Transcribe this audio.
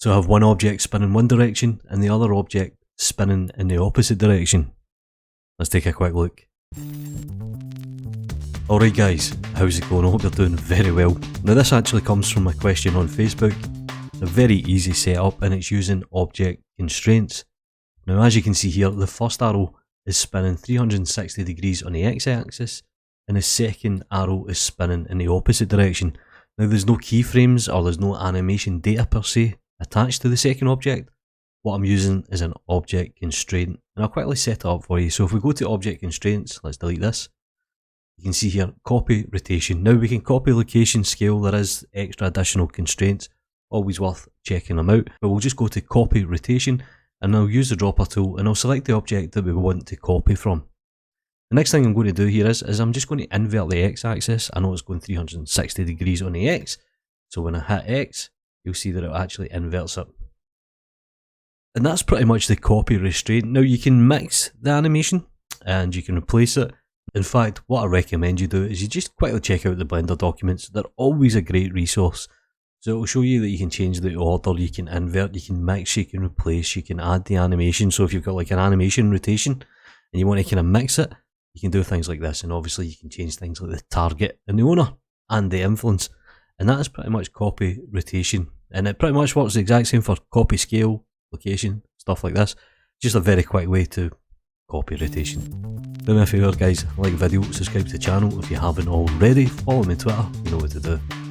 So I have one object spinning one direction and the other object spinning in the opposite direction. Let's take a quick look. Alright guys, how's it going? I hope you're doing very well. Now this actually comes from a question on Facebook. A very easy setup, and it's using object constraints. Now as you can see here, the first arrow is spinning 360 degrees on the x-axis and the second arrow is spinning in the opposite direction. Now there's no keyframes or there's no animation data per se attached to the second object. What I'm using is an object constraint, and I'll quickly set it up for you. So if we go to object constraints, let's delete this. You can see here, copy rotation. Now we can copy location, scale. There is extra additional constraints, always worth checking them out. But we'll just go to copy rotation, and I'll use the dropper tool and I'll select the object that we want to copy from. The next thing I'm going to do here is I'm just going to invert the x-axis. I know it's going 360 degrees on the x, so when I hit x, you'll see that it actually inverts it. And that's pretty much the copy restraint. Now you can mix the animation and you can replace it. In fact, what I recommend you do is you just quickly check out the Blender documents. They're always a great resource. So it will show you that you can change the order, you can invert, you can mix, you can replace, you can add the animation. So if you've got like an animation rotation and you want to kind of mix it, you can do things like this. And obviously you can change things like the target and the owner and the influence. And that is pretty much copy rotation. And it pretty much works the exact same for copy scale, location, stuff like this. Just a very quick way to copy rotation. Do me a favour guys, like the video, subscribe to the channel if you haven't already, follow me on Twitter, you know what to do.